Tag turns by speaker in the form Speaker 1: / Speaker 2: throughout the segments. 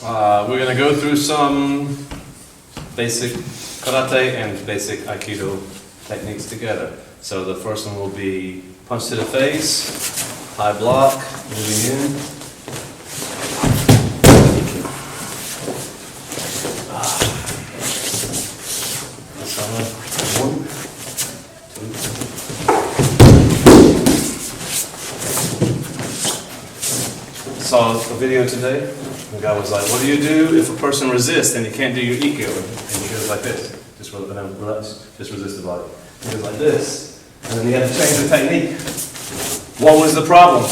Speaker 1: We're going to go through some basic karate and basic Aikido techniques together. So the first one will be punch to the face, high block, moving in. One, two. Saw a video today. The guy was like, what do you do if a person resists and you can't do your Aikido? And he goes like this. Just relax, just resist the body. He goes like this. And then he had to change the technique. What was the problem?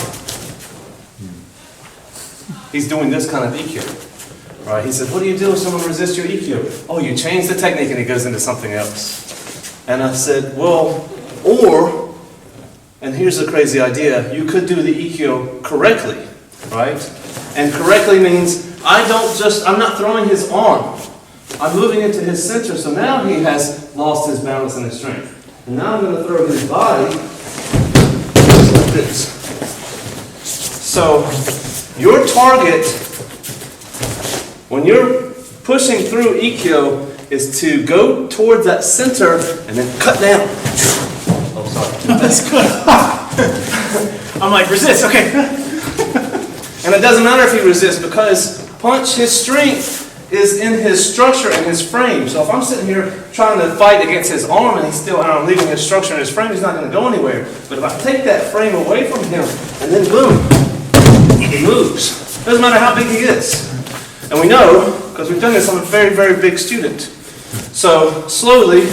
Speaker 1: He's doing this kind of Aikido. Right? He said, what do you do if someone resists your Aikido? Oh, you change the technique, and he goes into something else. And I said, well, and here's the crazy idea, you could do the Aikido correctly, right? And correctly means I'm not throwing his arm. I'm moving into his center, so now he has lost his balance and his strength. And now I'm going to throw his body just like this. So, your target, when you're pushing through Aikido, is to go towards that center and then cut down. Oh, sorry.
Speaker 2: That's good. I'm like, resist, okay.
Speaker 1: And it doesn't matter if he resists, because his strength is in his structure and his frame. So if I'm sitting here trying to fight against his arm and I'm leaving his structure and his frame, he's not going to go anywhere. But if I take that frame away from him, and then boom, he moves. Doesn't matter how big he is. And we know, because we've done this, I'm a very, very big student. So slowly,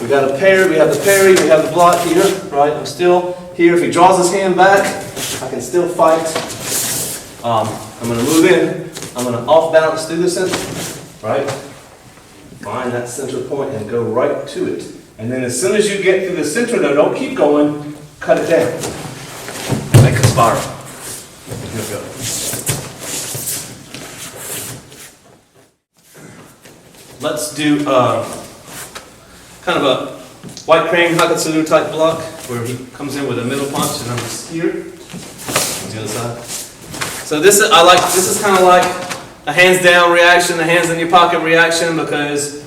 Speaker 1: we got a parry, we have the parry, we have the block here, right? I'm still here. If he draws his hand back, I can still fight. I'm going to move in. I'm going to off balance through the center, right? Find that center point and go right to it. And then as soon as you get through the center, though, don't keep going, cut it down. Make a spiral. Here we go. Let's do kind of a white crane Hakatsuru type block where he comes in with a middle punch and I'm just here. On the other side. So this is kind of like a hands down reaction, a hands in your pocket reaction, because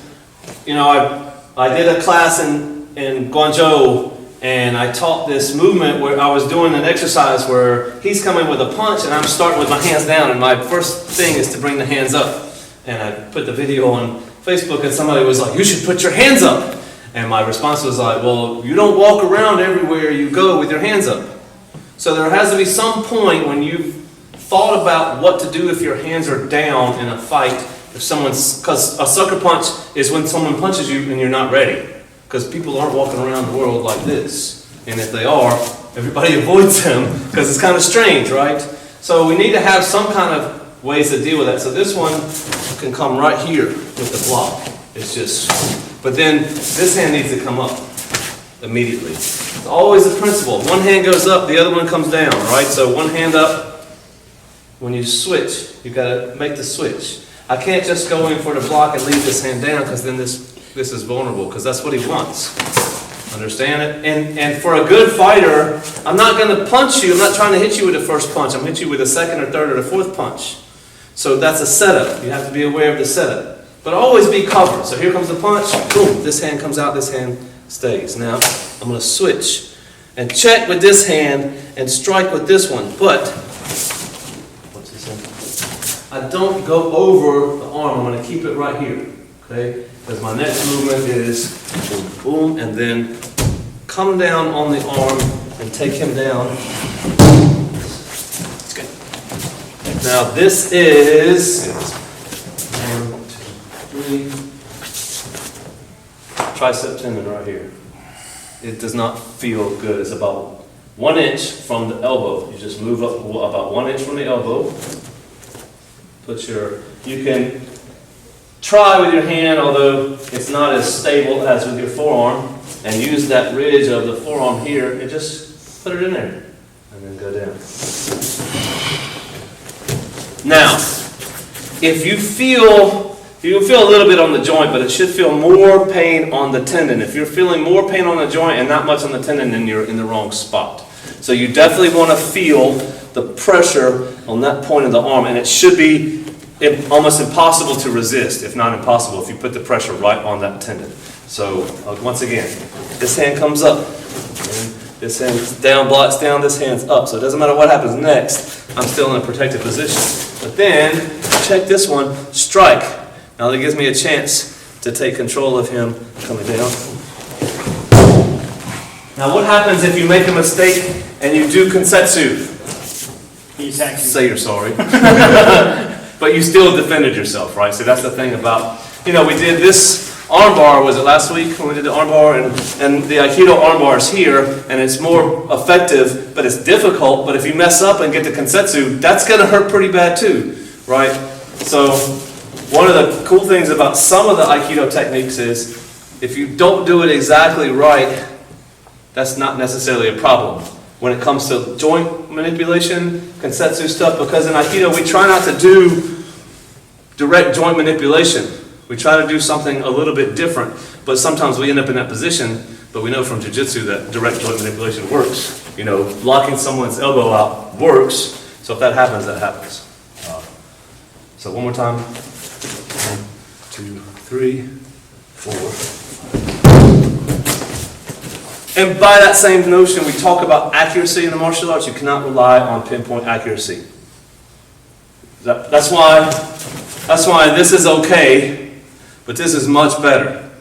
Speaker 1: I did a class in Guangzhou and I taught this movement where I was doing an exercise where he's coming with a punch and I'm starting with my hands down, and my first thing is to bring the hands up. And I put the video on Facebook and somebody was like, you should put your hands up. And my response was like, well, you don't walk around everywhere you go with your hands up. So there has to be some point when you've thought about what to do if your hands are down in a fight. Because a sucker punch is when someone punches you and you're not ready. Because people aren't walking around the world like this. And if they are, everybody avoids them because it's kind of strange, right? So we need to have some kind of ways to deal with that. So this one can come right here with the block. It's just, but then this hand needs to come up immediately. It's always the principle. One hand goes up, the other one comes down, right? So one hand up. When you switch, you've got to make the switch. I can't just go in for the block and leave this hand down, because then this is vulnerable, because that's what he wants. Understand it? And for a good fighter, I'm not going to punch you. I'm not trying to hit you with the first punch. I'm hit you with the second or third or the fourth punch. So that's a setup. You have to be aware of the setup. But always be covered. So here comes the punch. Boom. This hand comes out. This hand stays. Now, I'm going to switch and check with this hand and strike with this one. But I don't go over the arm. I'm going to keep it right here, okay? Because my next movement is boom, boom, and then come down on the arm and take him down. That's good. Now this is 1, 2, 3. Tricep tendon right here. It does not feel good. It's about 1 inch from the elbow. You just move up about 1 inch from the elbow. You can try with your hand, although it's not as stable as with your forearm, and use that ridge of the forearm here and just put it in there and then go down. Now, if you feel a little bit on the joint, but it should feel more pain on the tendon. If you're feeling more pain on the joint and not much on the tendon, then you're in the wrong spot. So you definitely want to feel the pressure on that point of the arm, and it should be almost impossible to resist, if not impossible, if you put the pressure right on that tendon. So once again, this hand comes up, and this hand's down, blocks down, this hand's up. So it doesn't matter what happens next, I'm still in a protected position. But then, check this one, strike. Now that gives me a chance to take control of him coming down. Now what happens if you make a mistake and you do Kensetsu?
Speaker 2: He attacks you.
Speaker 1: Say you're sorry. But you still defended yourself, right? So that's the thing about, we did this armbar, was it last week when we did the armbar? And the Aikido armbar is here, and it's more effective, but it's difficult. But if you mess up and get to Kensetsu, that's going to hurt pretty bad too, right? So one of the cool things about some of the Aikido techniques is if you don't do it exactly right, that's not necessarily a problem. When it comes to joint manipulation, Kensetsu stuff, because in Aikido we try not to do direct joint manipulation. We try to do something a little bit different, but sometimes we end up in that position, but we know from Jiu-Jitsu that direct joint manipulation works. Blocking someone's elbow out works, so if that happens, that happens. So one more time. 1, 2, 3, 4. And by that same notion, we talk about accuracy in the martial arts. You cannot rely on pinpoint accuracy. That's why this is okay, but this is much better.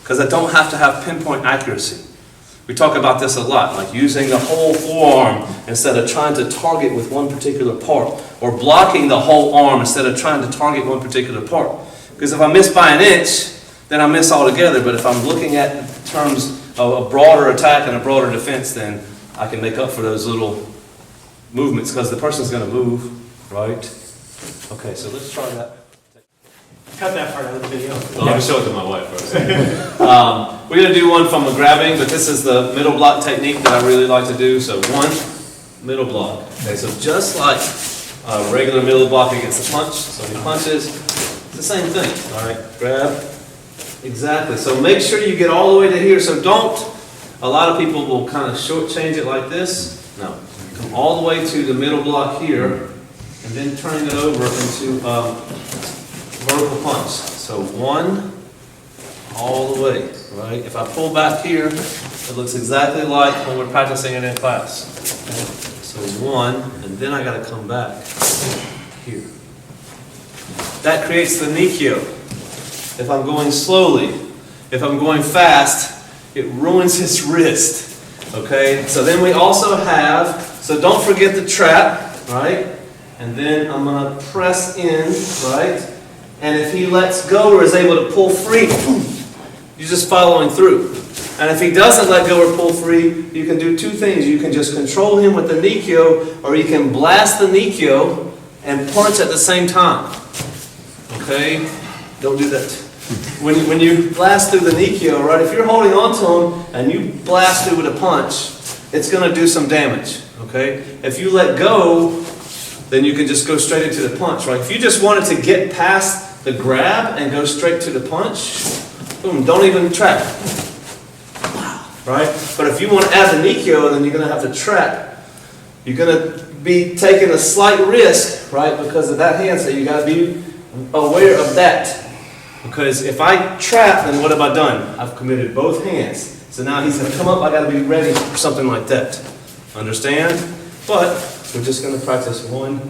Speaker 1: Because I don't have to have pinpoint accuracy. We talk about this a lot, like using the whole forearm instead of trying to target with one particular part, or blocking the whole arm instead of trying to target one particular part. Because if I miss by an inch, then I miss altogether. But if I'm looking at terms of a broader attack and a broader defense, then I can make up for those little movements because the person's going to move, right? Okay, so let's try that.
Speaker 2: Cut that part out of the video.
Speaker 1: Well, let me show it to my wife first. We're going to do one from a grabbing, but this is the middle block technique that I really like to do. So one, middle block. Okay, so just like a regular middle block against a punch, so he punches, it's the same thing. All right, grab. Exactly. So make sure you get all the way to here. So don't, a lot of people will kind of shortchange it like this. No. Come all the way to the middle block here, and then turning it over into vertical punch. So one, all the way, right? If I pull back here, it looks exactly like when we're practicing it in class. So one, and then I got to come back here. That creates the Nikyo. If I'm going slowly, if I'm going fast, it ruins his wrist. Okay? So then we also have, so don't forget the trap, right? And then I'm going to press in, right? And if he lets go or is able to pull free, you're just following through. And if he doesn't let go or pull free, you can do two things. You can just control him with the Nikyo, or you can blast the Nikyo and punch at the same time. Okay? Don't do that. When you blast through the Nikyo, right, if you're holding on to him and you blast through with a punch, it's going to do some damage, okay? If you let go, then you can just go straight into the punch, right? If you just wanted to get past the grab and go straight to the punch, boom, don't even trap, right? But if you want to add the Nikyo, then you're going to have to trap. You're going to be taking a slight risk, right, because of that hand, so you got to be aware of that. Because if I trap, then what have I done? I've committed both hands. So now he's going to come up, I got to be ready for something like that. Understand? But we're just going to practice 1,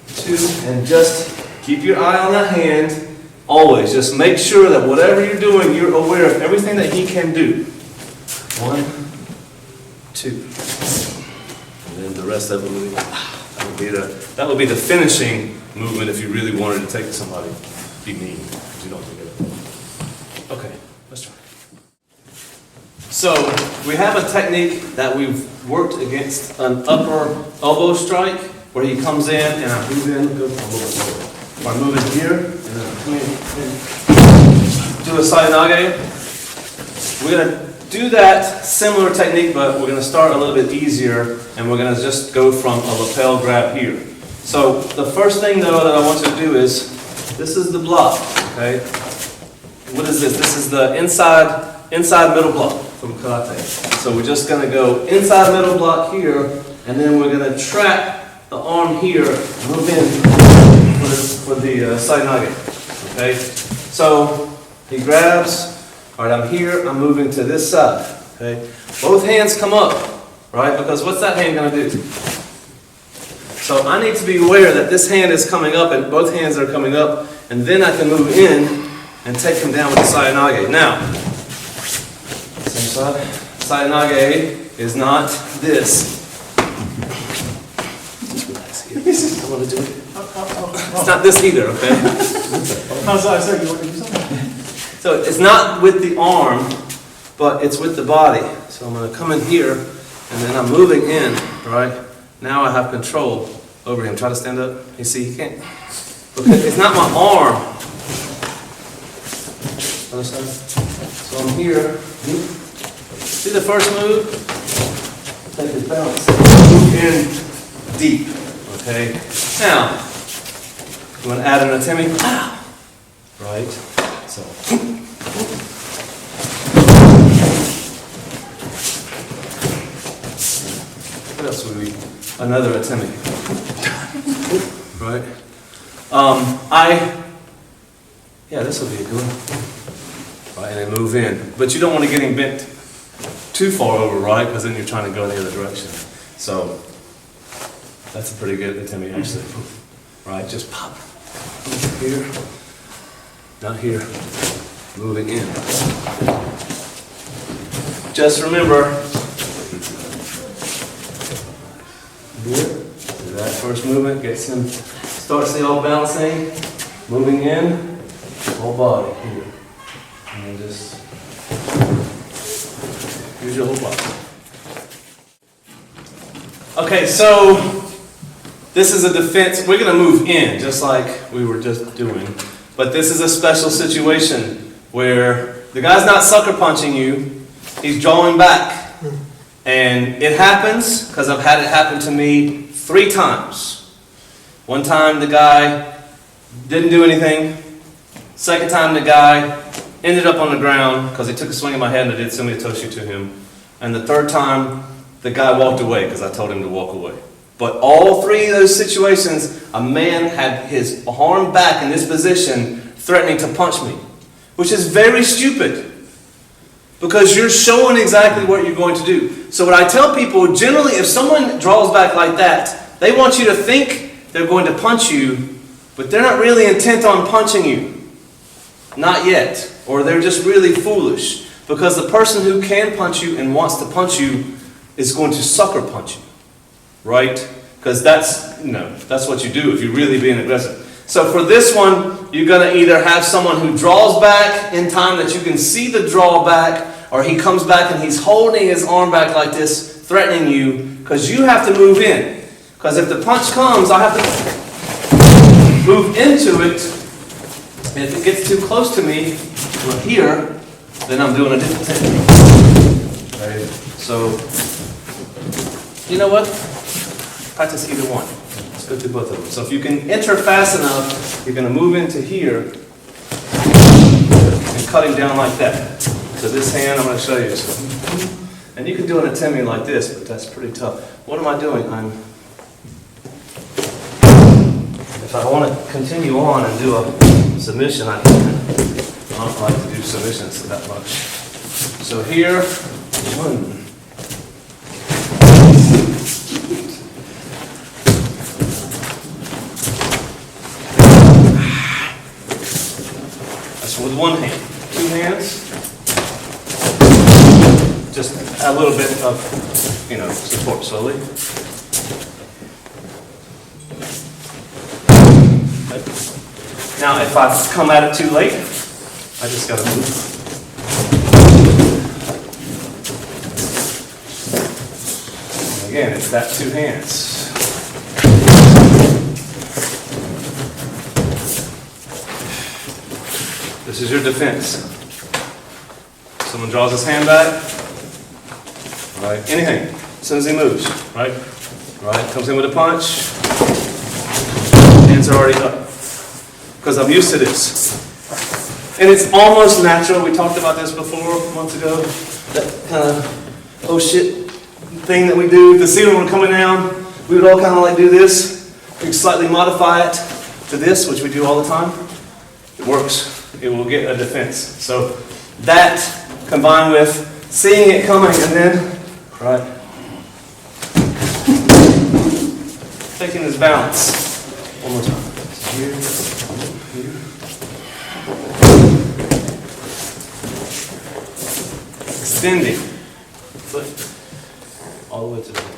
Speaker 1: 2, and just keep your eye on that hand. Always. Just make sure that whatever you're doing, you're aware of everything that he can do. 1, 2. And then the rest of it will be the finishing movement if you really wanted to take somebody. Be mean. You don't forget it. Okay, let's try. So we have a technique that we've worked against an upper elbow strike where he comes in and I move in, go a little bit lower. Or I move in here and then I come in, do a suenaka-ha. We're going to do that similar technique, but we're going to start a little bit easier and we're going to just go from a lapel grab here. So the first thing though that I want you to do is, this is the block, okay? What is this? This is the inside middle block from karate. So we're just going to go inside middle block here, and then we're going to trap the arm here, move in for for the suenaka-ha. Okay, so he grabs. All right, I'm here. I'm moving to this side. Okay, both hands come up, right? Because what's that hand gonna do? So I need to be aware that this hand is coming up and both hands are coming up, and then I can move in and take him down with the suenaka-ha. Now, same side. Suenaka-ha is not this. I want to do it. It's not this either, okay?
Speaker 2: Sorry, you want to do something?
Speaker 1: So it's not with the arm, but it's with the body. So I'm going to come in here, and then I'm moving in, right? Now I have control over him. Try to stand up. You see, he can't. Because it's not my arm. Understand? So I'm here. See the first move? Take his balance. Move in deep. Okay? Now, you want to add an atemi? Right? So. What else would we? Another atemi. Right? Yeah, this will be a good one. Right, and then move in. But you don't want to get him bent too far over, right? Because then you're trying to go in the other direction. So, that's a pretty good atemi, actually. Right, just pop. Here. Not here. Moving in. Just remember, here, that first movement gets him, starts the all balancing, moving in, whole body, here. And then just use your whole body. Okay, so this is a defense. We're going to move in, just like we were just doing. But this is a special situation where the guy's not sucker punching you, he's drawing back. And it happens, because I've had it happen to me 3 times. One time the guy didn't do anything. Second time the guy ended up on the ground because he took a swing at my head and I did suenaka-ha to him. And the third time the guy walked away because I told him to walk away. But all 3 of those situations, a man had his arm back in this position threatening to punch me. Which is very stupid. Because you're showing exactly what you're going to do. So what I tell people, generally if someone draws back like that, they want you to think they're going to punch you, but they're not really intent on punching you. Not yet. Or they're just really foolish. Because the person who can punch you and wants to punch you is going to sucker punch you. Right? Because that's what you do if you're really being aggressive. So for this one, you're going to either have someone who draws back in time that you can see the drawback, or he comes back and he's holding his arm back like this, threatening you, because you have to move in. Because if the punch comes, I have to move into it. And if it gets too close to me, right here, then I'm doing a different technique. Right? So, you know what? Practice either one. Let's go through both of them. So if you can enter fast enough, you're going to move into here and cut him down like that. So this hand, I'm going to show you. And you can do an atemi like this, but that's pretty tough. What am I doing? If I want to continue on and do a submission, I can. I don't like to do submissions that much. So here, 1. With one hand. 2 hands. Just a little bit of, support slowly. Okay. Now, if I come at it too late, I just got to move. And again, it's that 2 hands. This is your defense. Someone draws his hand back, right? Anything, as soon as he moves, right? Right, comes in with a punch, hands are already up. Because I'm used to this. And it's almost natural, we talked about this before, months ago, that kind of, oh shit thing that we do, to see when we're coming down, we would all kind of like do this. We could slightly modify it, to this, which we do all the time, it works. It will get a defense. So that combined with seeing it coming and then, right, taking his balance. One more time. Here, here. Extending. Foot all the way to the head.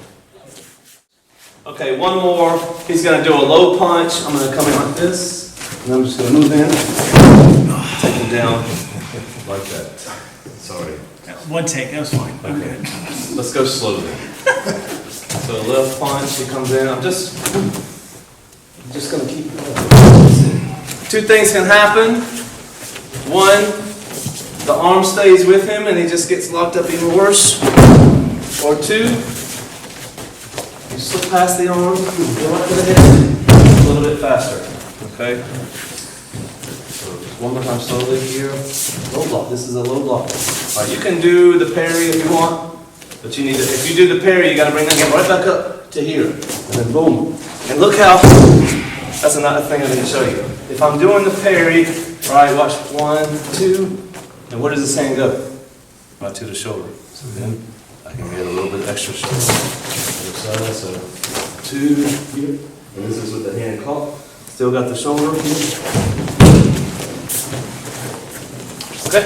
Speaker 1: Okay, one more. He's going to do a low punch. I'm going to come in like this, and I'm just going to move in, take him down like that. Sorry.
Speaker 2: One take, that was fine.
Speaker 1: Okay. Let's go slowly. So left punch, he comes in. I'm just going to keep going. Two things can happen. One, the arm stays with him and he just gets locked up even worse. Or two, you slip past the arm, go up to the head, a little bit faster. Okay? So just one more time slowly here. Low block. This is a low block. All right, you can do the parry if you want, but you need to, if you do the parry, you got to bring that hand right back up to here. And then boom. And look how, that's another thing I'm going to show you. If I'm doing the parry, all right, watch 1, 2, and where does this hand go? Right to the shoulder. So then I can get a little bit extra shoulder. Other side, so 2 here. And this is with the hand caught. Still got the shoulder here. Okay?